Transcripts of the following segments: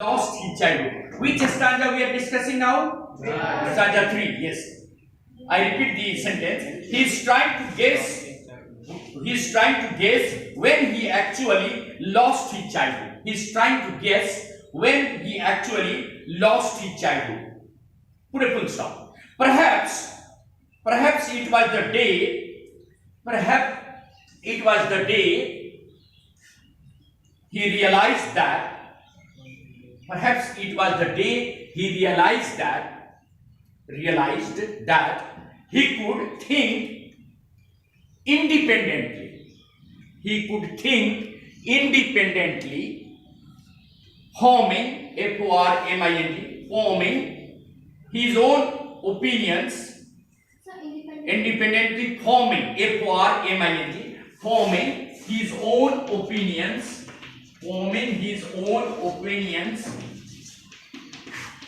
lost his childhood. Which stanza we are discussing now? Stanza 3, yes. I repeat the sentence. He is trying to guess when he actually lost his childhood. He is trying to guess when he actually lost his childhood. Put a full stop. Perhaps it was the day he realized that he could think independently, forming his own opinions,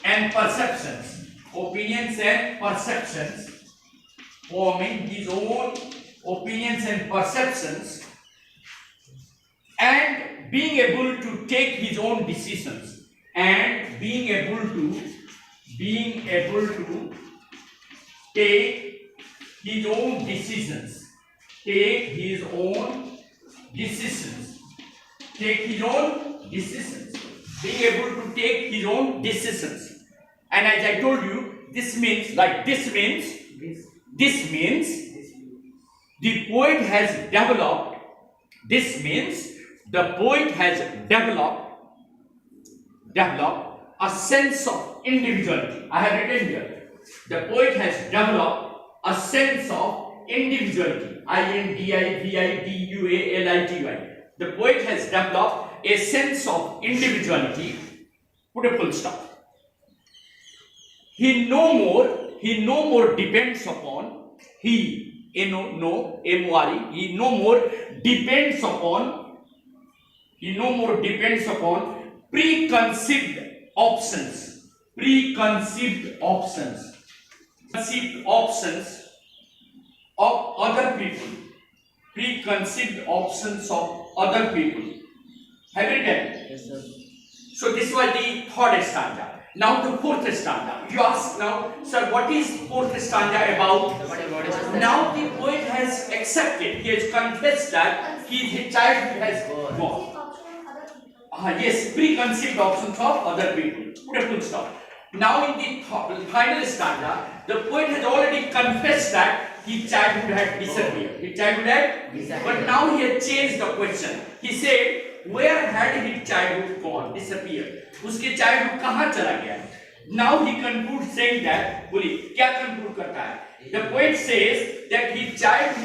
and perceptions, and being able to take his own decisions, and as I told you, this means the poet has developed a sense of individuality. I have written here, the poet has developed a sense of individuality. INDIVIDUALITY. The poet has developed a sense of individuality. Put a full stop. He no more depends upon preconceived options of other people. Have you written? Yes, sir. So this was the third stanza. Now the fourth stanza. You ask now, sir, what is fourth stanza about? Now the poet has accepted, he has confessed that his childhood has gone. Yes, preconceived options of other people. Put a full stop. Now in the final stanza, the poet has already confessed that his childhood had disappeared. But now he has changed the question. He said, where had his childhood gone? Disappeared. उसके childhood कहाँ चला गया? Now he concludes saying that, बोलिए क्या conclude करता है? The poet says that his childish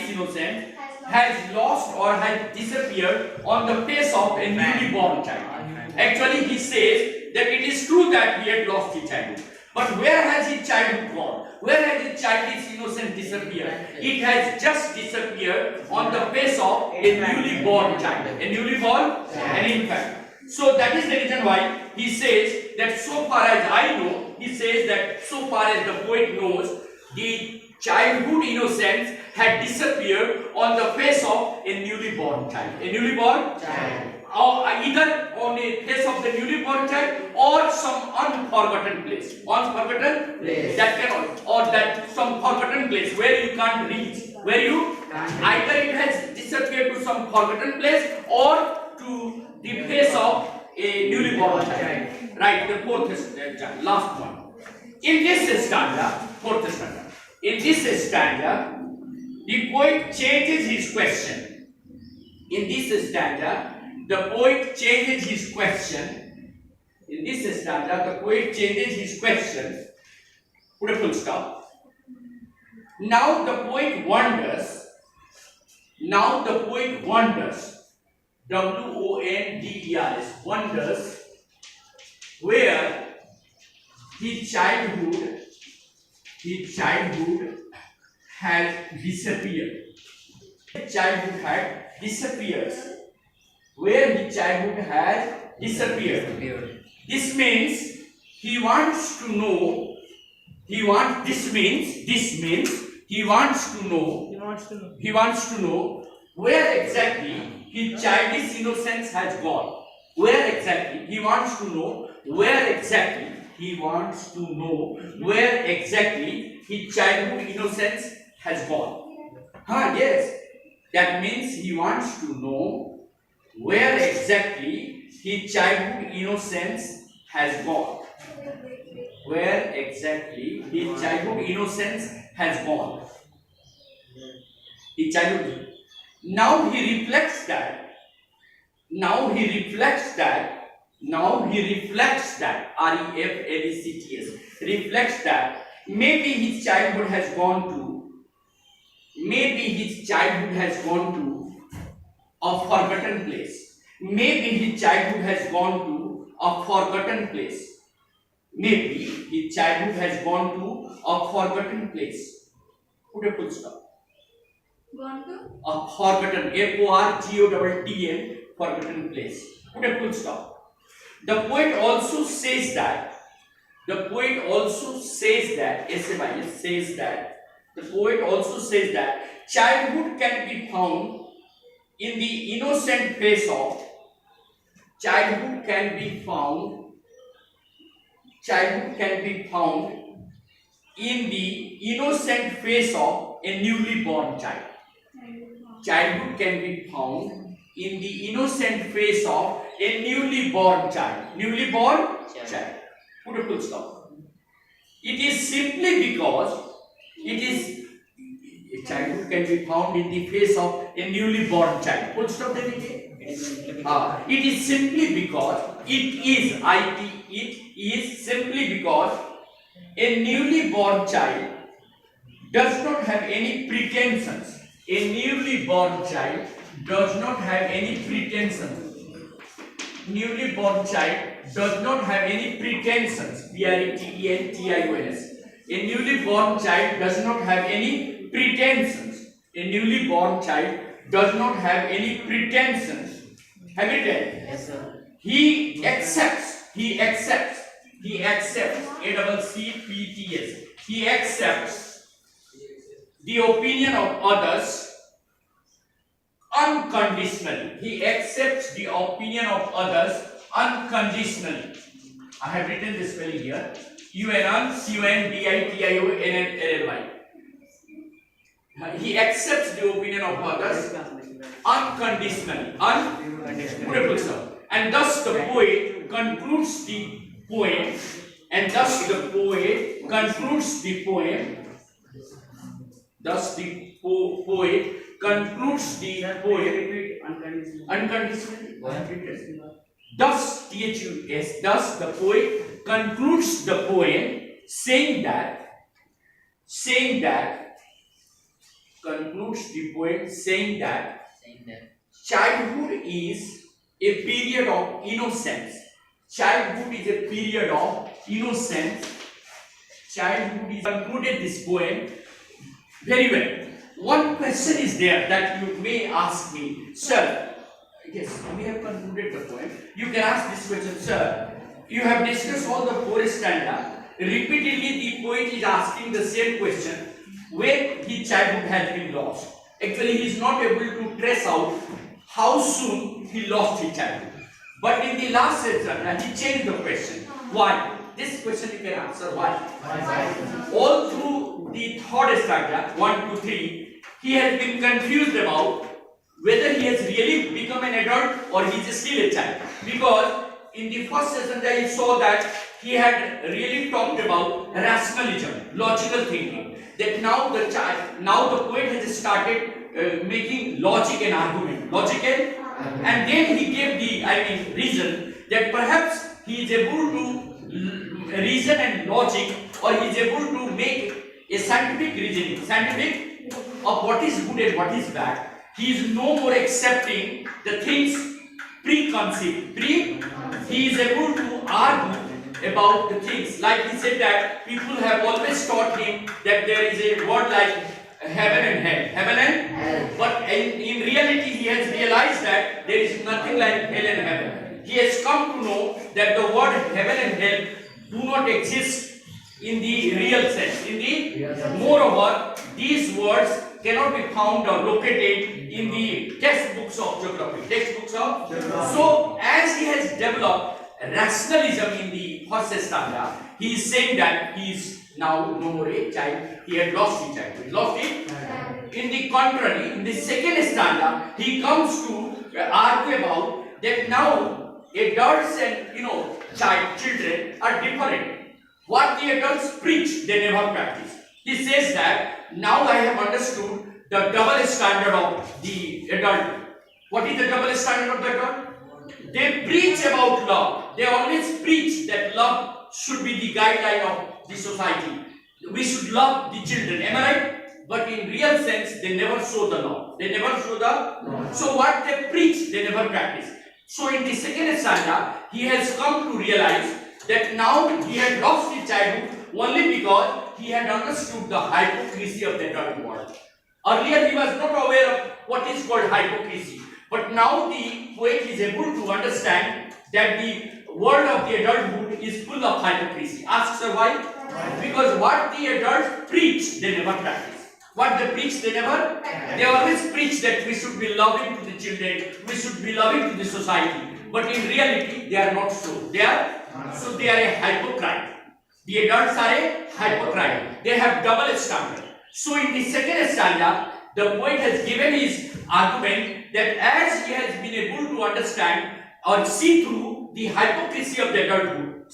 innocence has lost or has disappeared on the face of a newly born child. Actually, he says that it is true that he had lost his childhood. But where has his childhood gone? Where has his childish innocence disappeared? It has just disappeared on the face of a newly born child. An infant. So that is the reason why he says that so far as I know, so far as the poet knows, the childhood innocence had disappeared on the face of a newly born child. Or either on the face of the newly born child or some unforgotten place. That cannot, or that some forgotten place where you can't reach. Either it has disappeared to some forgotten place or to the face of a newly born child. Right, the fourth stanza, last one. In this stanza, the poet changes his question. The poet changes his question. Put a full stop. Now the poet wonders. WONDERS. Wonders where his childhood had disappeared. Where his childhood had disappeared. This means he wants to know. This means he wants to know where exactly his childish innocence has gone. Where exactly? He wants to know where exactly. He wants to know where exactly his childhood innocence has gone. Yes. That means he wants to know where exactly his childhood innocence has gone. Where exactly his childhood innocence has gone. His childhood. Now he reflects that. REFLECTS. Reflects that. Maybe his childhood has gone to a forgotten place. Maybe his childhood has gone to a forgotten place. Maybe his childhood has gone to a forgotten place. Put a full stop. Gone to? A forgotten, FORGOTTN, forgotten place. Put a full stop. The poet also says that. The poet also says that. The poet also says that childhood can be found in the innocent face of. Childhood can be found in the innocent face of a newly born child. Childhood can be found in the innocent face of a newly born child. Newly born child. Put a full stop. It is simply because childhood can be found in the face of a newly born child. Full stop. It is simply because it is simply because a newly born child does not have any pretensions. A newly born child does not have any pretensions. Newly born child does not have any pretensions. PRETENTIONS. A newly born child does not have any pretensions. A newly born child does not have any pretensions. Have it read? Yes, sir. He accepts. ACCPTS. He accepts the opinion of others unconditionally. He accepts the opinion of others unconditionally. I have written this spelling here. UNCONDITIONLLY. He accepts the opinion of others unconditionally. And thus the poet concludes the poem. Unconditionally. Thus the poet concludes the poem saying that childhood is a period of innocence. Childhood is a period of innocence. Childhood is concluded this poem very well. One question is there that you may ask me, sir. Yes, we have concluded the poem. You can ask this question, sir. You have discussed all the four stanza. Repeatedly, the poet is asking the same question when his childhood has been lost. Actually, he is not able to trace out how soon he lost his childhood. But in the last stanza, he changed the question. Why? This question you can answer. Why? All through the third stanza, 1 to 3, he has been confused about whether he has really become an adult or he is still a child. Because in the first stanza, he saw that he had really talked about rationalism, logical thinking. That now the poet has started making logic and argument. And then he gave the reason that perhaps he is able to reason and logic, or he is able to make a scientific reasoning, of what is good and what is bad. He is no more accepting the things preconceived. He is able to argue about the things. Like he said that people have always taught him that there is a word like heaven and hell. But in reality, he has realized that there is nothing like hell and heaven. He has come to know that the word heaven and hell do not exist in the real sense. Moreover, these words cannot be found or located in the textbooks of geography. So as he has developed rationalism in the first stanza, he is saying that he is now no more a child. He had lost his childhood. He lost it. In the contrary, in the second stanza, he comes to argue about that now adults and children are different. What the adults preach, they never practice. He says that now I have understood the double standard of the adult. What is the double standard of the adult? They preach about love. They always preach that love should be the guideline of the society. We should love the children. Am I right? But in real sense, they never show the love. They never show the. So what they preach, they never practice. So in the second stanza, he has come to realize that now he had lost his childhood only because he had understood the hypocrisy of the adult world. Earlier he was not aware of what is called hypocrisy. But now the poet is able to understand that the world of the adulthood is full of hypocrisy. Ask sir why? Because what the adults preach, they never practice. What they preach, they never. They always preach that we should be loving to the children, we should be loving to the society. But in reality, they are not so. They are a hypocrite. The adults are a hypocrite. They have double standard. So in the second stanza, the poet has given his argument that as he has been able to understand or see through the hypocrisy of the adulthood,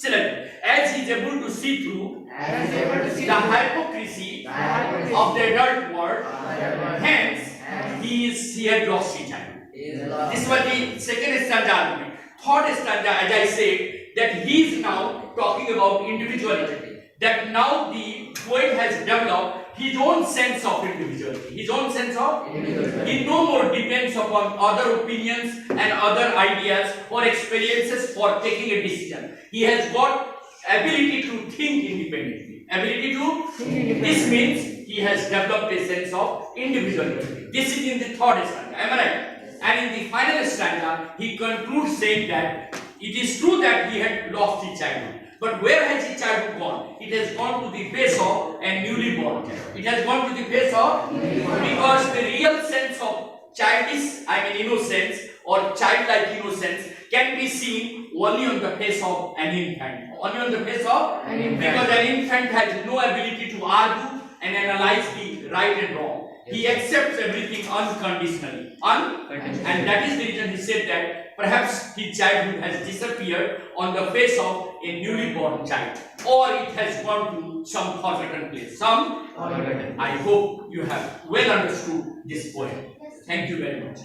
as he is able to see through the hypocrisy of the adult world, hence he had lost his childhood. This was the second stanza argument. Third stanza, as I said, that he is now talking about individuality. That now the poet has developed his own sense of individuality. His own sense of individuality. He no more depends upon other opinions and other ideas or experiences for taking a decision. He has got ability to think independently. This means he has developed a sense of individuality. This is in the third stanza. Am I right? And in the final stanza, he concludes saying that it is true that he had lost his childhood. But where has his childhood gone? It has gone to the face of a newly born child. It has gone to the face of, because the real sense of innocence or childlike innocence can be seen only on the face of an infant. Only on the face of an infant. Because an infant has no ability to argue and analyze the right and wrong. He accepts everything unconditionally. And that is the reason he said that perhaps his childhood has disappeared on the face of a newly born child, or it has gone to some forgotten place. I hope you have well understood this poem. Thank you very much.